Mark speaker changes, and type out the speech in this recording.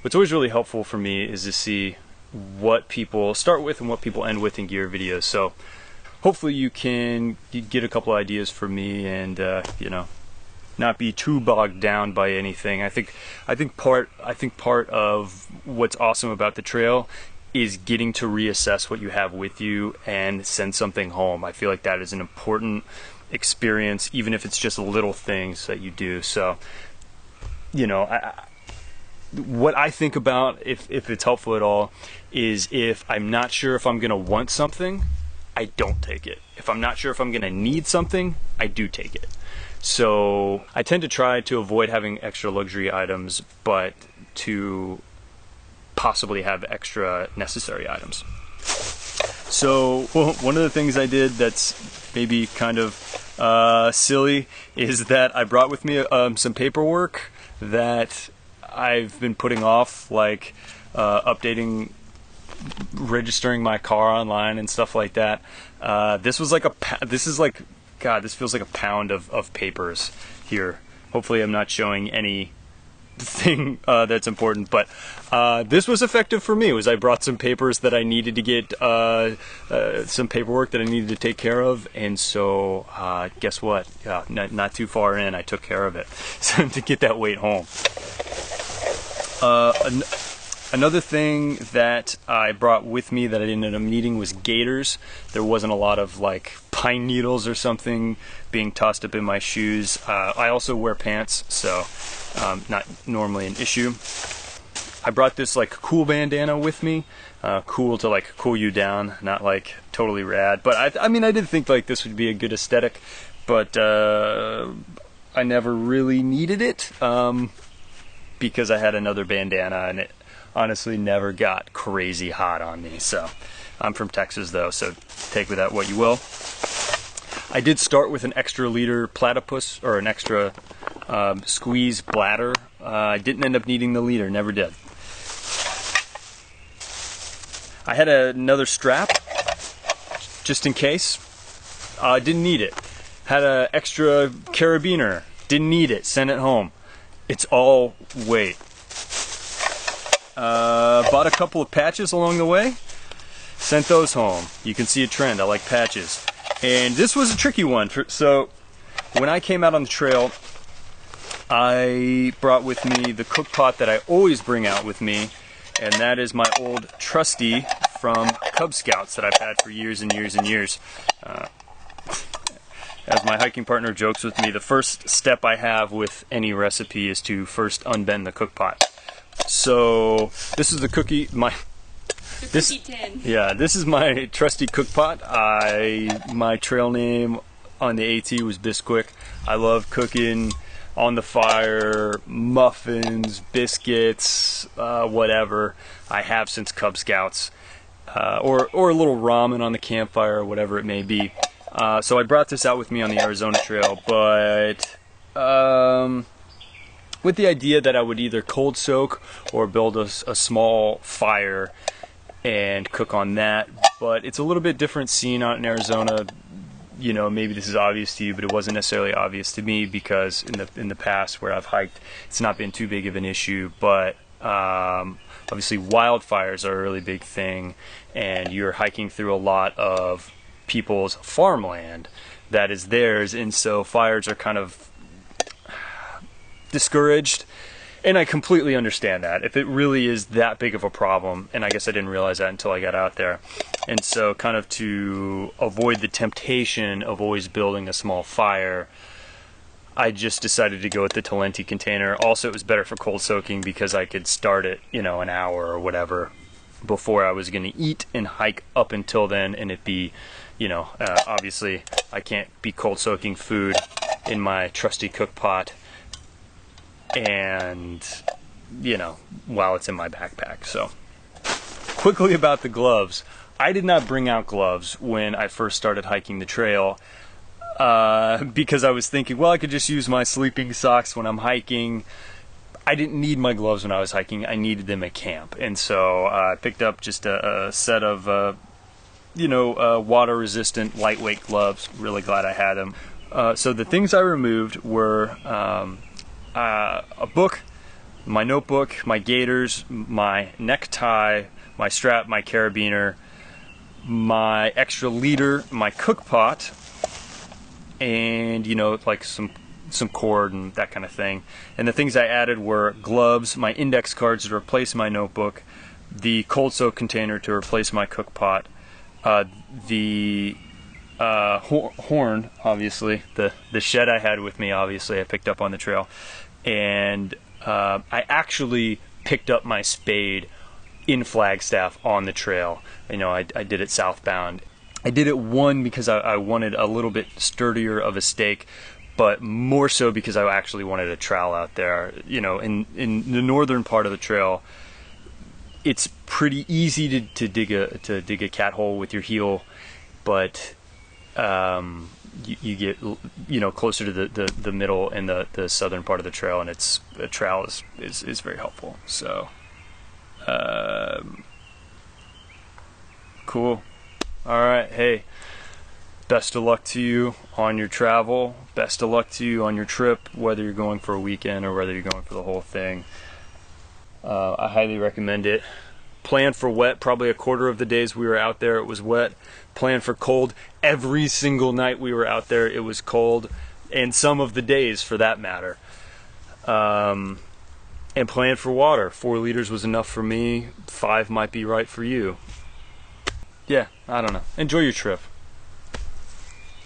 Speaker 1: what's always really helpful for me is to see what people start with and what people end with in gear videos. So hopefully you get a couple ideas from me, and you know, not be too bogged down by anything. I think part of what's awesome about the trail is getting to reassess what you have with you and send something home. I feel like that is an important experience, even if it's just little things that you do. So, you know, what I think about, if it's helpful at all, is if I'm not sure if I'm gonna want something, I don't take it. If I'm not sure if I'm gonna need something, I do take it. So I tend to try to avoid having extra luxury items, but to possibly have extra necessary items. So one of the things I did that's maybe kind of silly is that I brought with me some paperwork that I've been putting off, like updating, registering my car online and stuff like that. This feels like a pound of papers here. Hopefully I'm not showing anything that's important, but this was effective for me. I brought some papers that I needed to get, some paperwork that I needed to take care of, and so guess what? Not too far in, I took care of it so to get that weight home. Another thing that I brought with me that I didn't end up needing was gaiters. There wasn't a lot of like pine needles or something being tossed up in my shoes. I also wear pants, so not normally an issue. I brought this like cool bandana with me. Cool to like cool you down, not like totally rad. But I mean, I did think like this would be a good aesthetic, but I never really needed it because I had another bandana and it honestly never got crazy hot on me. So I'm from Texas though, so take with that what you will. I did start with an extra liter platypus, or an extra squeeze bladder. I didn't end up needing the liter, never did. I had another strap just in case. Didn't need it. Had an extra carabiner, didn't need it, sent it home. It's all weight. Bought a couple of patches along the way, sent those home. You can see a trend, I like patches. And this was a tricky one. So when I came out on the trail, I brought with me the cook pot that I always bring out with me, and that is my old trusty from Cub Scouts that I've had for years and years and years. As my hiking partner jokes with me, the first step I have with any recipe is to first unbend the cook pot. So this is the cookie, this is my trusty cook pot. My trail name on the AT was Bisquick. I love cooking on the fire, muffins, biscuits, whatever. I have since Cub Scouts, or a little ramen on the campfire, or whatever it may be. So I brought this out with me on the Arizona Trail, but with the idea that I would either cold soak or build a small fire and cook on that. But it's a little bit different scene out in Arizona. You know, maybe this is obvious to you, but it wasn't necessarily obvious to me, because in the past where I've hiked, it's not been too big of an issue. But obviously wildfires are a really big thing, and you're hiking through a lot of people's farmland that is theirs, and so fires are kind of discouraged. And I completely understand that, if it really is that big of a problem, and I guess I didn't realize that until I got out there. And so kind of to avoid the temptation of always building a small fire, I just decided to go with the Talenti container. Also, it was better for cold soaking because I could start it, you know, an hour or whatever before I was going to eat and hike up until then, and it be, you know, obviously I can't be cold soaking food in my trusty cook pot and, you know, while it's in my backpack. So quickly about the gloves. I did not bring out gloves when I first started hiking the trail because I was thinking, well, I could just use my sleeping socks when I'm hiking. I didn't need my gloves when I was hiking. I needed them at camp. And so I picked up just a set of, water-resistant, lightweight gloves. Really glad I had them. So the things I removed were a book, my notebook, my gaiters, my necktie, my strap, my carabiner, my extra leader, my cook pot, and like some cord and that kind of thing. And the things I added were gloves, my index cards to replace my notebook, the cold soak container to replace my cook pot, the horn, obviously, the shed I had with me, obviously I picked up on the trail, and I actually picked up my spade in Flagstaff on the trail. I did it southbound. I did it because I wanted a little bit sturdier of a stake, but more so because I actually wanted a trowel out there. In the northern part of the trail, it's pretty easy to dig a cat hole with your heel, but you get closer to the middle and the southern part of the trail, and a trowel is very helpful. So cool. All right, hey, best of luck to you on your travel. Best of luck to you on your trip, whether you're going for a weekend or whether you're going for the whole thing. I highly recommend it. Plan for wet. Probably a quarter of the days we were out there it was wet. Plan for cold. Every single night we were out there it was cold, and some of the days for that matter. And plan for water. 4 liters was enough for me. 5 might be right for you. Yeah, I don't know. Enjoy your trip.